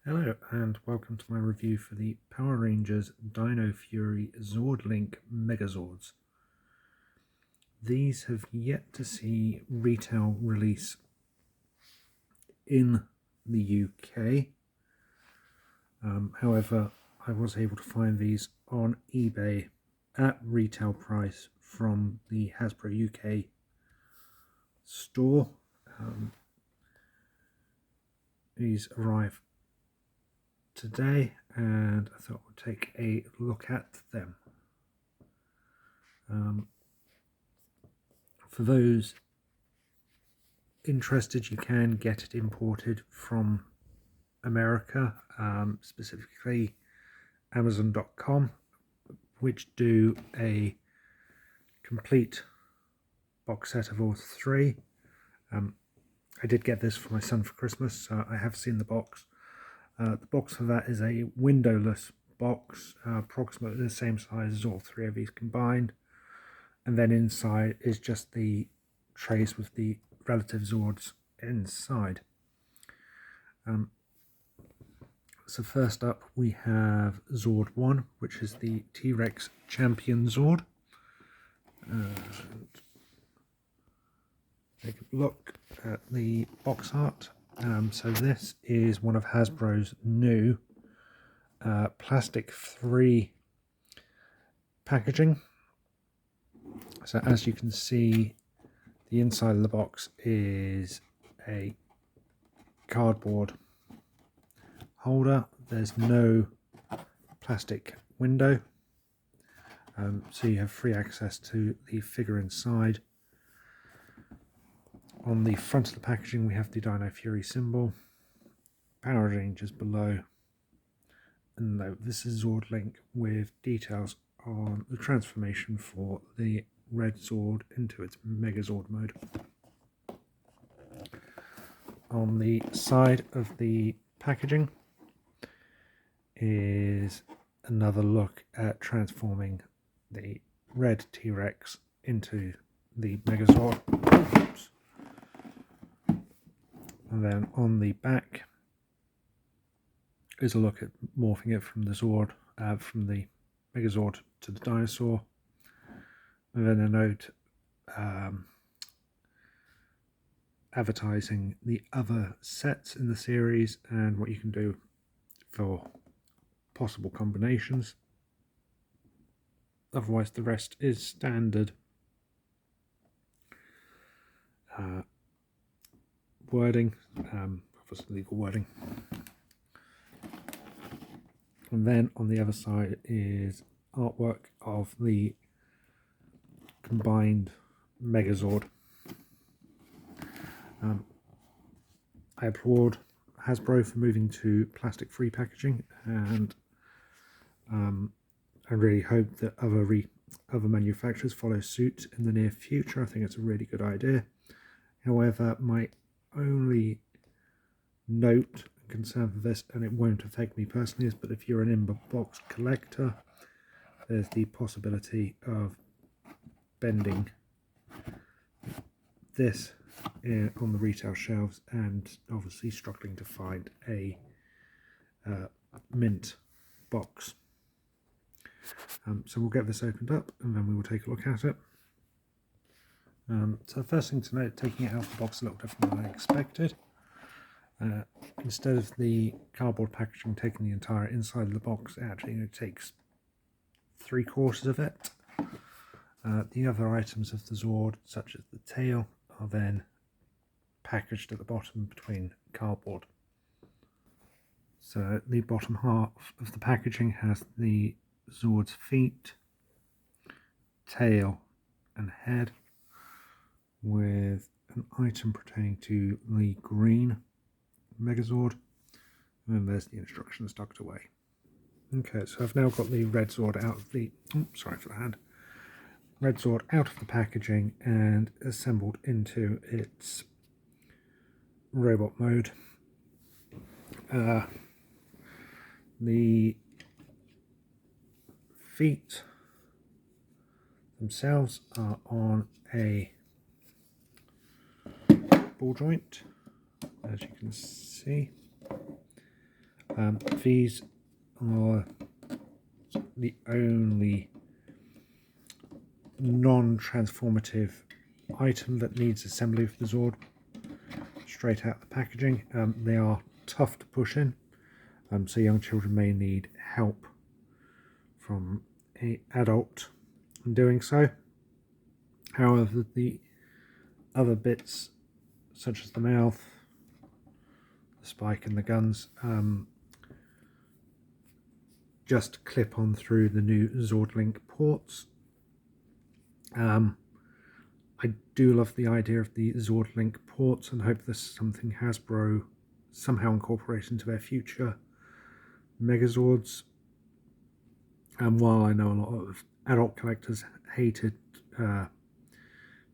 Hello and welcome to my review for the Power Rangers Dino Fury Zord Link Megazords. These have yet to see retail release in the UK. However, I was able to find these on eBay at retail price from the Hasbro UK store. These arrive today and I thought we'd take a look at them. For those interested, you can get it imported from America, specifically Amazon.com, which do a complete box set of all three. I did get this for my son for Christmas, so I have seen the box. The box for that is a windowless box, approximately the same size as all three of these combined. And then inside is just the trays with the relative Zords inside. So first up we have Zord 1, which is the T-Rex Champion Zord. And take a look at the box art. So this is one of Hasbro's new plastic-free packaging. So as you can see, the inside of the box is a cardboard holder. There's no plastic window, so you have free access to the figure inside. On the front of the packaging we have the Dino Fury symbol, Power Rangers below, and this is Zord Link with details on the transformation for the Red Zord into its Megazord mode. On the side of the packaging is another look at transforming the red T-Rex into the Megazord. Oops. And then on the back is a look at morphing it from the Zord, from the Megazord to the dinosaur. And then a note advertising the other sets in the series and what you can do for possible combinations. Otherwise the rest is standard wording, obviously legal wording. And then on the other side is artwork of the combined Megazord. I applaud Hasbro for moving to plastic-free packaging, and I really hope that other manufacturers follow suit in the near future. I think it's a really good idea. However, my only note and concern for this, and it won't affect me personally, is but if you're an in-box collector, there's the possibility of bending this on the retail shelves and obviously struggling to find a mint box. So we'll get this opened up and then we will take a look at it. So the first thing to note, taking it out of the box a little different than I expected. Instead of the cardboard packaging taking the entire inside of the box, it actually takes 3/4 of it. The other items of the Zord, such as the tail, are then packaged at the bottom between cardboard. So the bottom half of the packaging has the Zord's feet, tail and head, with an item pertaining to the green Megazord, and then there's the instructions tucked away. Okay, so I've now got the Red Zord out of the, sorry for the hand, Red Zord out of the packaging and assembled into its robot mode. The feet themselves are on a ball joint, as you can see. These are the only non-transformative item that needs assembly for the Zord straight out of the packaging. They are tough to push in, so young children may need help from an adult in doing so. However, the other bits, such as the mouth, the spike and the guns, just clip on through the new Zord Link ports. I do love the idea of the Zord Link ports and hope this is something Hasbro somehow incorporates into their future Megazords. While I know a lot of adult collectors hated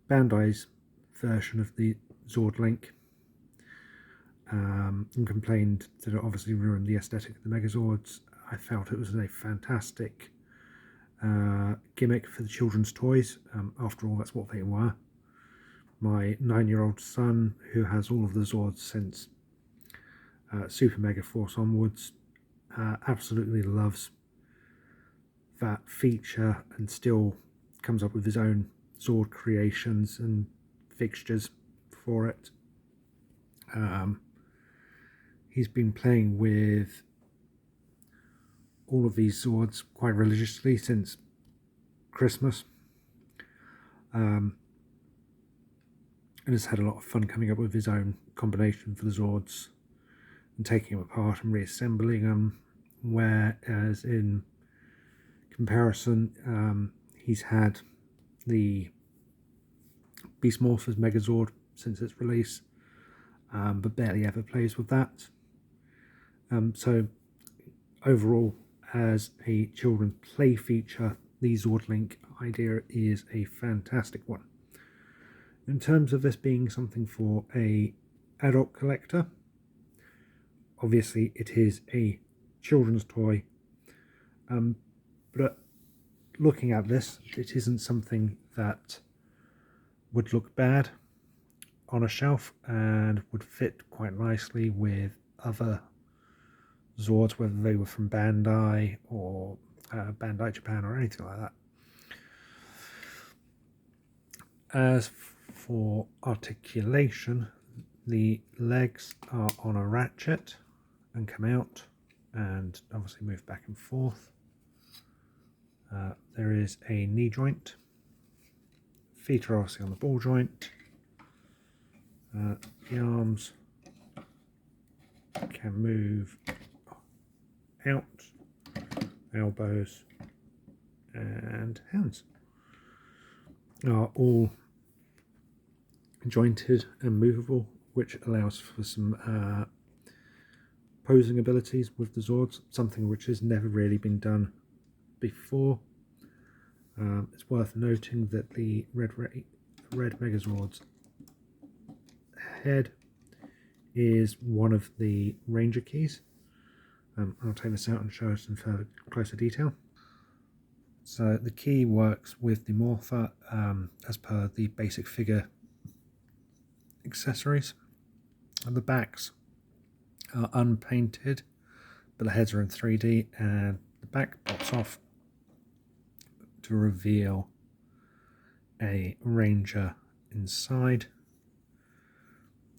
Bandai's version of the Zord Link and complained that it obviously ruined the aesthetic of the Megazords, I felt it was a fantastic gimmick for the children's toys. After all, that's what they were. My 9-year-old son, who has all of the Zords since Super Mega Force onwards, absolutely loves that feature and still comes up with his own Zord creations and fixtures for it. He's been playing with all of these Zords quite religiously since Christmas, and has had a lot of fun coming up with his own combination for the Zords and taking them apart and reassembling them, whereas in comparison, he's had the Beast Morphers Megazord since its release, but barely ever plays with that. So overall, as a children's play feature, the Zord Link idea is a fantastic one. In terms of this being something for a adult collector, obviously it is a children's toy, but looking at this, it isn't something that would look bad on a shelf and would fit quite nicely with other Zords, whether they were from Bandai or Bandai Japan or anything like that. As for articulation, the legs are on a ratchet and come out and obviously move back and forth. There is a knee joint. Feet are obviously on the ball joint. The arms can move out, elbows and hands are all jointed and movable, which allows for some posing abilities with the Zords, something which has never really been done before. It's worth noting that the red Megazord's head is one of the Ranger keys. I'll take this out and show us in further closer detail. So the key works with the Morpher as per the basic figure accessories. And the backs are unpainted, but the heads are in 3D, and the back pops off to reveal a Ranger inside.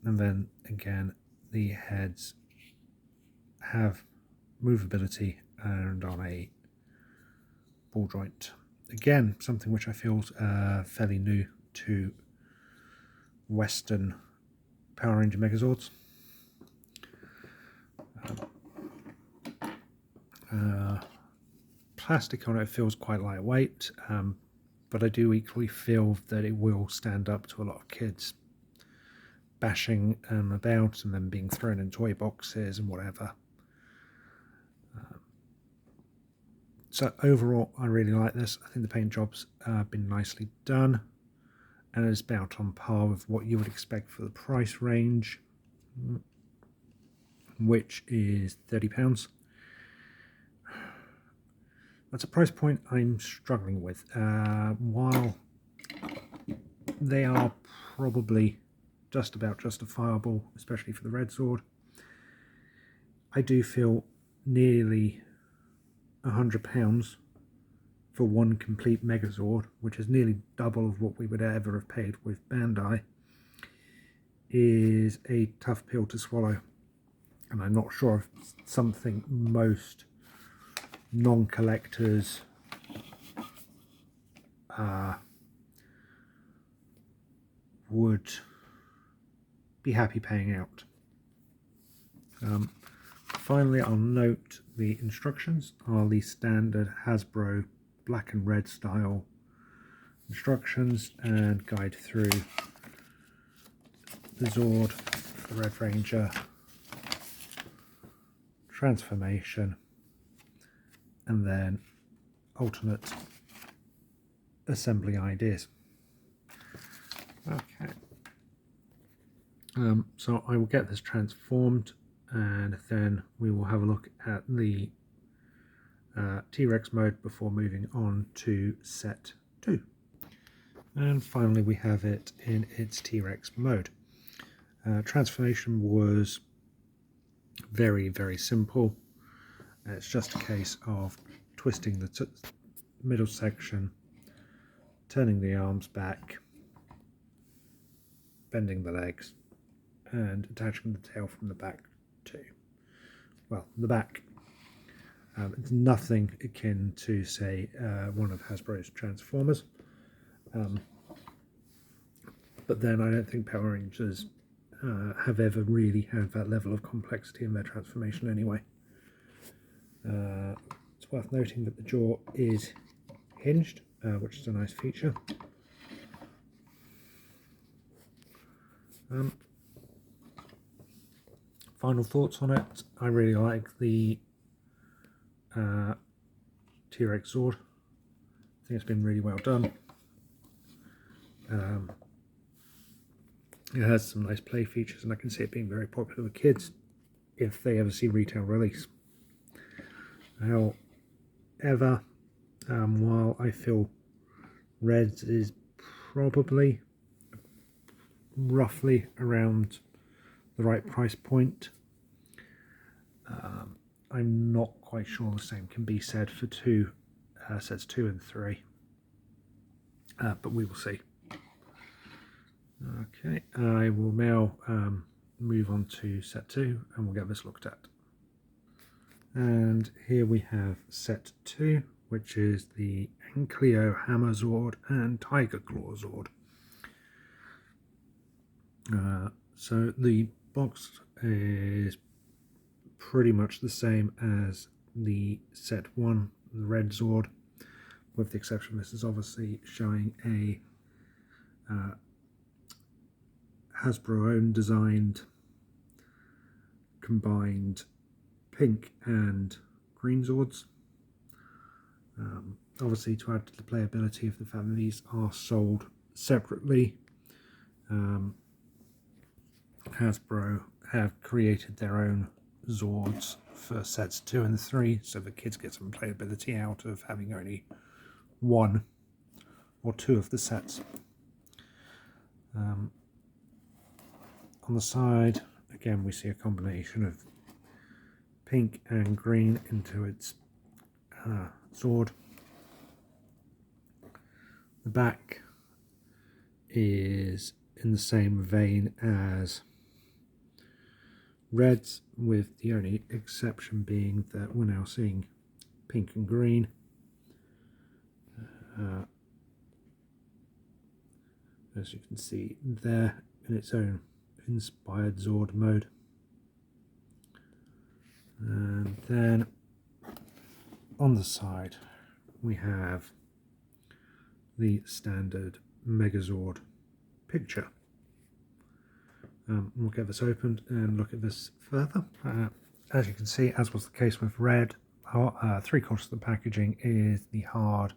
And then again, the heads have movability and on a ball joint. Again, something which I feel is fairly new to Western Power Ranger Megazords. Plastic on it feels quite lightweight, but I do equally feel that it will stand up to a lot of kids bashing about and then being thrown in toy boxes and whatever. So overall, I really like this. I think the paint job's been nicely done, and it's about on par with what you would expect for the price range, which is £30. That's a price point I'm struggling with. While they are probably just about justifiable, especially for the Red Zord, I do feel nearly £100 for one complete Megazord, which is nearly double of what we would ever have paid with Bandai, is a tough pill to swallow. And I'm not sure if it's something most non-collectors would be happy paying out. Finally, I'll note the instructions are the standard Hasbro black and red style instructions and guide through the Zord, the Red Ranger, transformation, and then alternate assembly ideas. Okay, so I will get this transformed, and then we will have a look at the T-Rex mode before moving on to set 2. And finally we have it in its T-Rex mode. Transformation was very, very simple. It's just a case of twisting the middle section, turning the arms back, bending the legs, and attaching the tail from the back too. Well, the back. It's nothing akin to, say, one of Hasbro's Transformers. But then I don't think Power Rangers have ever really had that level of complexity in their transformation anyway. It's worth noting that the jaw is hinged, which is a nice feature. Final thoughts on it. I really like the T-Rex Zord. I think it's been really well done. It has some nice play features, and I can see it being very popular with kids if they ever see retail release. However, while I feel Reds is probably roughly around the right price point, I'm not quite sure the same can be said for sets 2 and 3, but we will see. Okay, I will now move on to set 2 and we'll get this looked at. And here we have set 2, which is the Ankylo Hammer Zord and Tiger Claw Zord. So the box is pretty much the same as the set 1, the Red Zord, with the exception this is obviously showing a Hasbro own designed combined pink and green Zords. Obviously, to add to the playability of the fact that these are sold separately, Hasbro have created their own Zords for sets 2 and 3, so the kids get some playability out of having only one or two of the sets. On the side, again, we see a combination of pink and green into its Zord. The back is in the same vein as Reds, with the only exception being that we're now seeing pink and green. As you can see there, in its own inspired Zord mode. And then on the side we have the standard Megazord picture. We'll get this opened and look at this further. As you can see, as was the case with Red, 3/4 of the packaging is the hard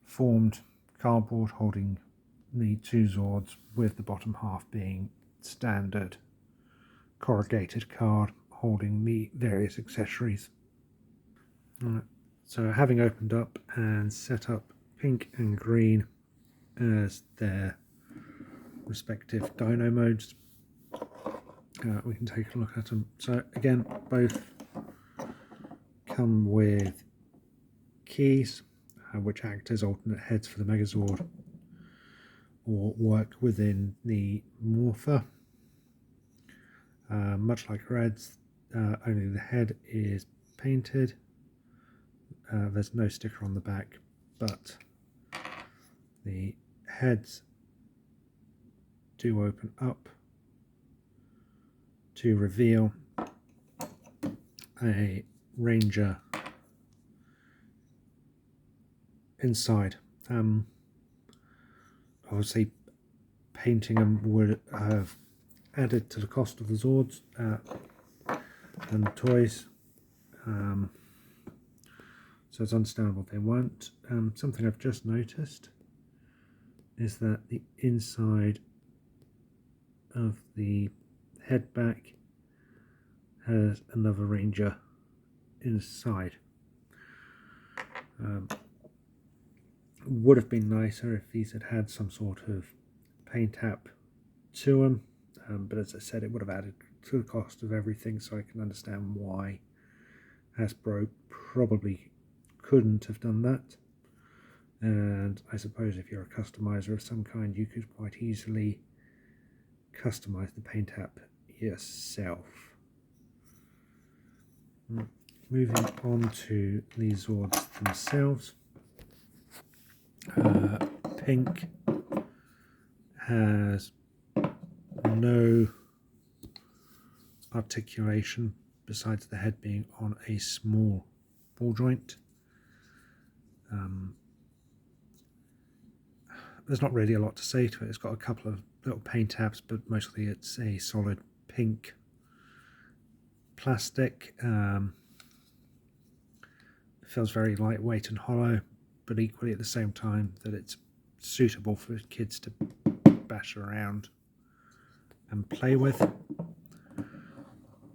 formed cardboard holding the two Zords, with the bottom half being standard corrugated card holding the various accessories. So having opened up and set up pink and green as their respective Dino modes, we can take a look at them. So again, both come with keys, which act as alternate heads for the Megazord, or work within the morpher. Much like Red's, only the head is painted. There's no sticker on the back, but the heads do open up to reveal a Ranger inside. Obviously painting them would have added to the cost of the Zords and the toys, so it's understandable they won't. Something I've just noticed is that the inside of the head back has another Ranger inside. Would have been nicer if these had had some sort of paint app to them, but as I said, it would have added to the cost of everything, so I can understand why Hasbro probably couldn't have done that. And I suppose if you're a customizer of some kind, you could quite easily customize the paint app yourself. Moving on to the Zords themselves. Pink has no articulation besides the head being on a small ball joint. There's not really a lot to say to it. It's got a couple of little paint tabs, but mostly it's a solid pink plastic. It feels very lightweight and hollow, but equally at the same time that it's suitable for kids to bash around and play with.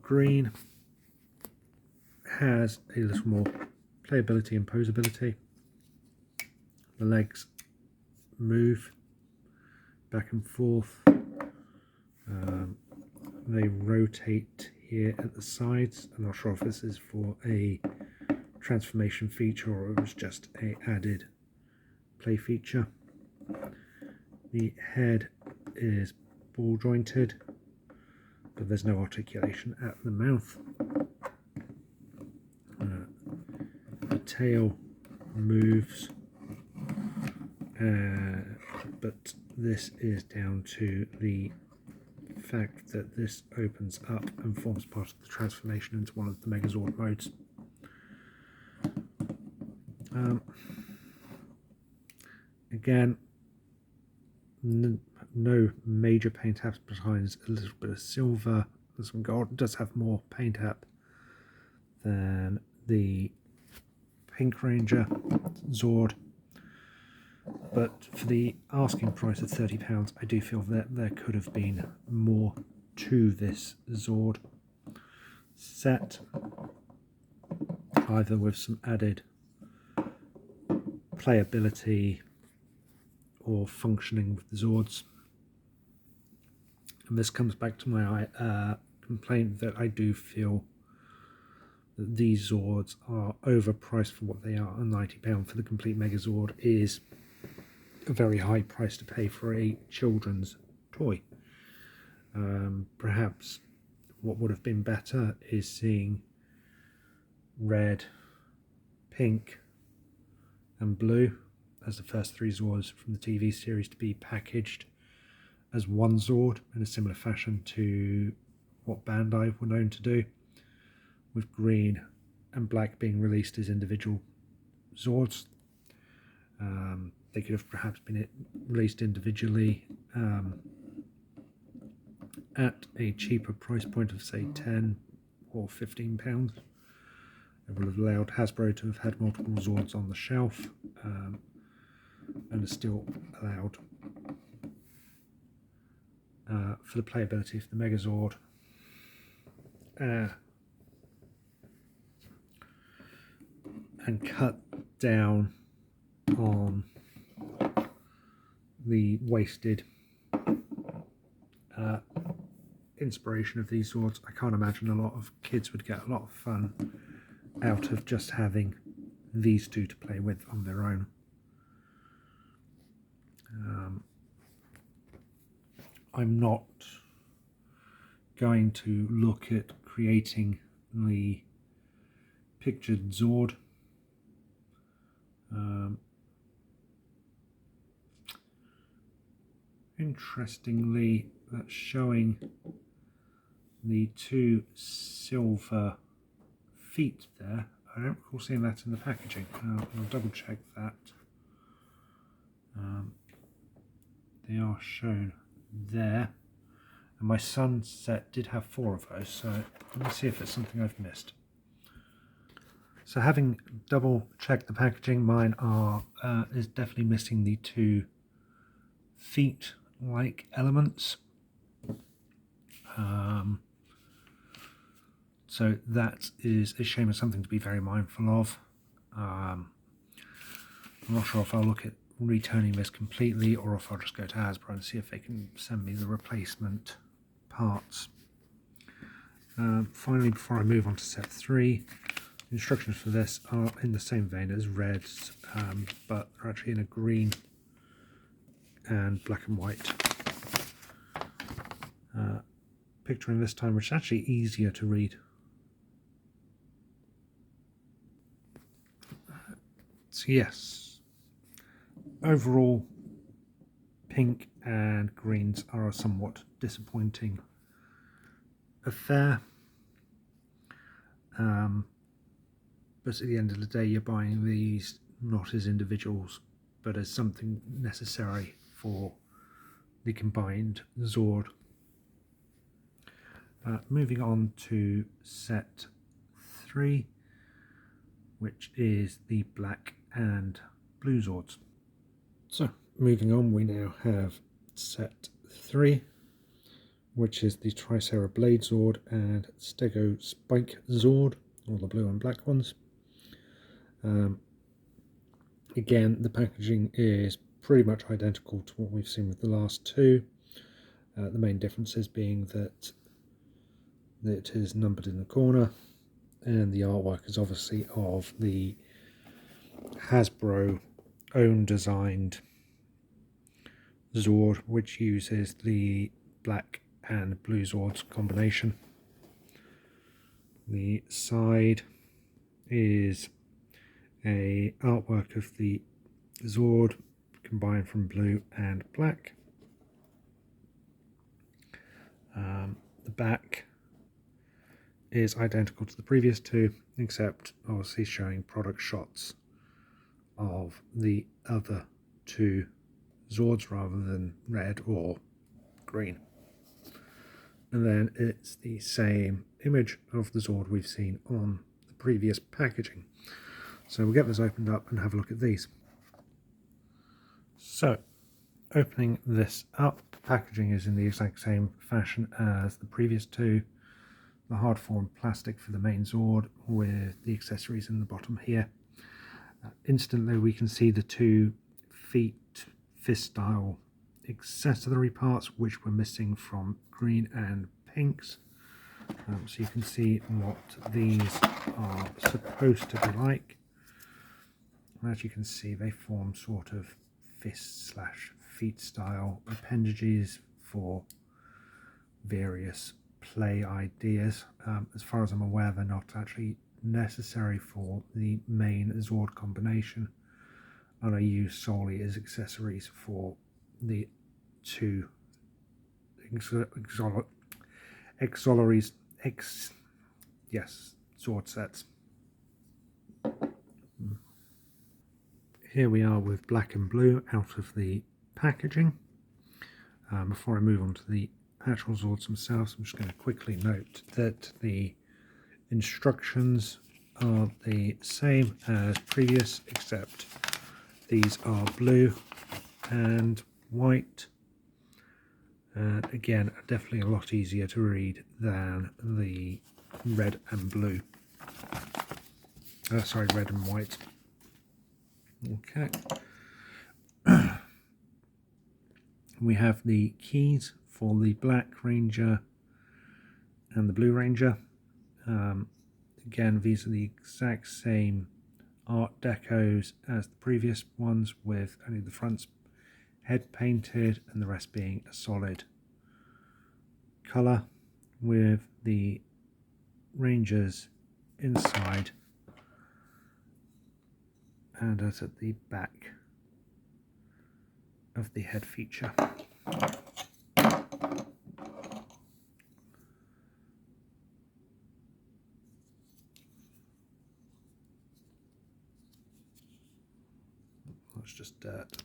Green has a little more playability and posability. The legs move back and forth. They rotate here at the sides. I'm not sure if this is for a transformation feature or it was just a added play feature. The head is ball jointed, but there's no articulation at the mouth. The tail moves, but this is down to the fact that this opens up and forms part of the transformation into one of the Megazord modes. Again, no major paint apps besides a little bit of silver and some gold. It does have more paint app than the Pink Ranger Zord, but for the asking price of £30, I do feel that there could have been more to this Zord set, either with some added playability or functioning with the Zords. And this comes back to my complaint that I do feel that these Zords are overpriced for what they are, and £90 for the complete Megazord is a very high price to pay for a children's toy. Perhaps what would have been better is seeing red, pink and blue as the first three Zords from the TV series to be packaged as one Zord in a similar fashion to what Bandai were known to do, with green and black being released as individual Zords. They could have perhaps been released individually at a cheaper price point of say £10 or £15. It would have allowed Hasbro to have had multiple Zords on the shelf, and is still allowed for the playability of the Megazord. And cut down on the wasted inspiration of these Zords, I can't imagine a lot of kids would get a lot of fun out of just having these two to play with on their own. I'm not going to look at creating the pictured Zord. Interestingly, that's showing the two silver feet there. I don't recall seeing that in the packaging. I'll double check that. They are shown there. And my son's set did have 4 of those, so let me see if it's something I've missed. So having double checked the packaging, mine is definitely missing the 2 feet-like elements. So that is a shame, and something to be very mindful of. I'm not sure if I'll look at returning this completely or if I'll just go to Hasbro and see if they can send me the replacement parts. Finally, before I move on to set 3, instructions for this are in the same vein as Reds, but they're actually in a green and black and white. Picturing this time, which is actually easier to read. So yes, overall pink and greens are a somewhat disappointing affair, but at the end of the day you're buying these not as individuals but as something necessary for the combined Zord. Moving on to set 3, which is the black and blue Zords. So moving on, we now have set 3, which is the Tricera Blade Zord and Stego Spike Zord, all the blue and black ones. Again, the packaging is pretty much identical to what we've seen with the last 2. The main differences being that it is numbered in the corner, and the artwork is obviously of the Hasbro own designed Zord, which uses the black and blue Zords combination. The side is a artwork of the Zord combined from blue and black. The back is identical to the previous 2, except obviously showing product shots of the other 2 Zords rather than red or green. And then it's the same image of the Zord we've seen on the previous packaging. So we'll get this opened up and have a look at these. So, opening this up, the packaging is in the exact same fashion as the previous 2. The hard form plastic for the main Zord with the accessories in the bottom here. Instantly we can see the 2 fist style accessory parts which were missing from green and pinks. So you can see what these are supposed to be like. And as you can see, they form sort of fist/feet style appendages for various play ideas. As far as I'm aware, they're not actually necessary for the main Zord combination, and are used solely as accessories for the 2 Zord sets. Here we are with black and blue out of the packaging. Before I move on to the actual Zords themselves, I'm just going to quickly note that the instructions are the same as previous, except these are blue and white, and again definitely a lot easier to read than the red and blue. Red and white. Okay. We have the keys for the Black Ranger and the Blue Ranger. Again, these are the exact same Art Decos as the previous ones, with only the fronts head painted and the rest being a solid colour, with the Rangers inside and at the back of the head feature. That's just dirt.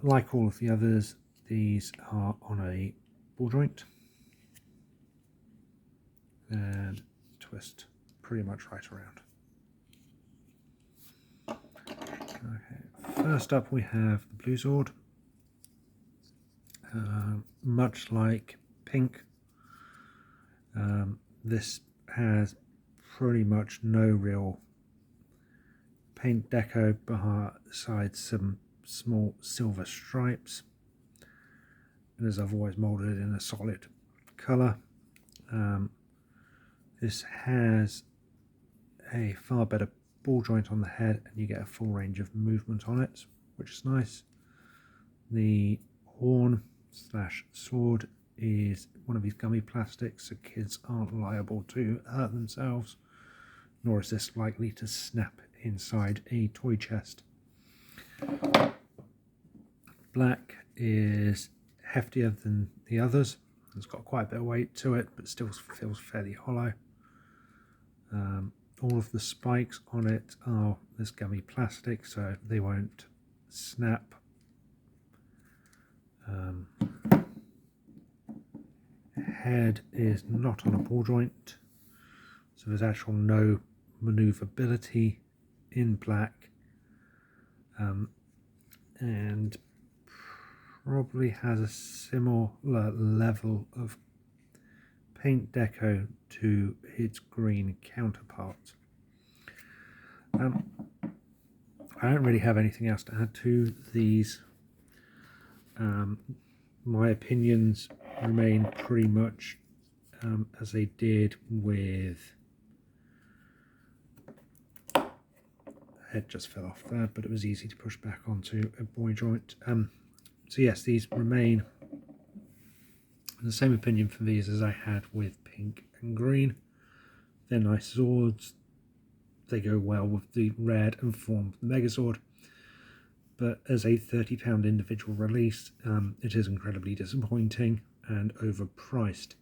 Like all of the others, these are on a ball joint and twist pretty much right around. Okay, first up we have the Blue Zord. Much like Pink, this has pretty much no real paint deco besides some small silver stripes, and as I've always molded it in a solid colour. This has a far better ball joint on the head, and you get a full range of movement on it, which is nice. The horn slash sword is one of these gummy plastics, so kids aren't liable to hurt themselves, nor is this likely to snap inside a toy chest. Black is heftier than the others. It's got quite a bit of weight to it, but still feels fairly hollow. All of the spikes on it are this gummy plastic, so they won't snap. Head is not on a ball joint, so there's actual no maneuverability in black, and probably has a similar level of paint deco to its green counterpart. I don't really have anything else to add to these. My opinions remain pretty much as they did with... head just fell off there, but it was easy to push back onto a boy joint. So yes, these remain the same opinion for these as I had with Pink and Green. They're nice Zords. They go well with the red and form the Megazord. But as a £30 individual release, it is incredibly disappointing and overpriced.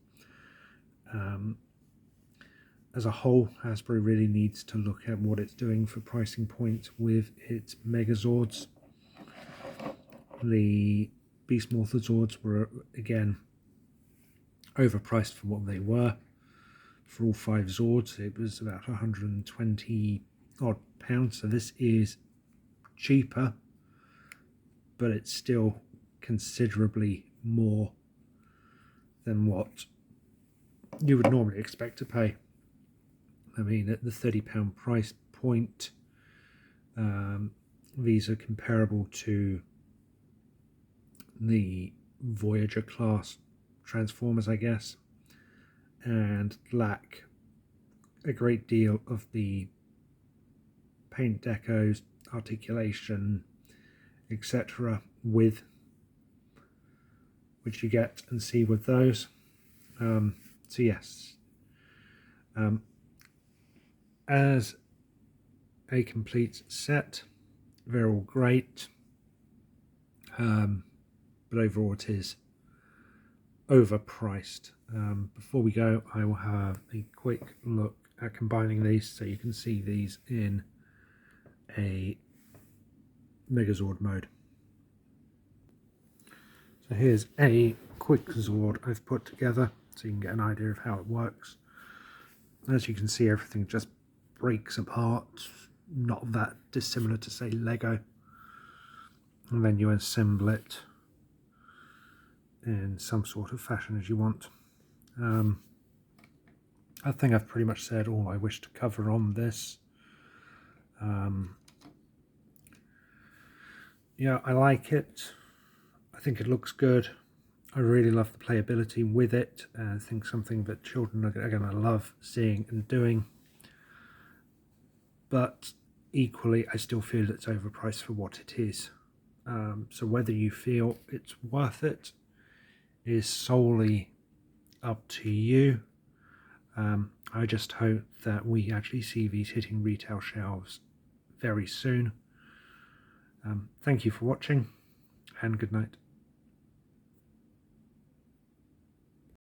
As a whole, Hasbro really needs to look at what it's doing for pricing points with its Megazords. The Beast Morpher Zords were, again, overpriced for what they were. For all 5 Zords, it was about 120 odd pounds, so this is cheaper, but it's still considerably more than what you would normally expect to pay. I mean, at the £30 price point, these are comparable to the Voyager class Transformers, I guess, and lack a great deal of the paint decos, articulation, etc. with which you get and see with those. So yes, as a complete set, they're all great, but overall it is overpriced. Before we go, I will have a quick look at combining these so you can see these in a Megazord mode. So here's a quick Zord I've put together so you can get an idea of how it works. As you can see, everything just breaks apart, not that dissimilar to, say, Lego, and then you assemble it in some sort of fashion as you want. I think I've pretty much said all I wish to cover on this. yeah, I like it. I think it looks good. I really love the playability with it. I think something that children are going to love seeing and doing. But equally, I still feel it's overpriced for what it is. So whether you feel it's worth it is solely up to you. I just hope that we actually see these hitting retail shelves very soon. Thank you for watching, and good night.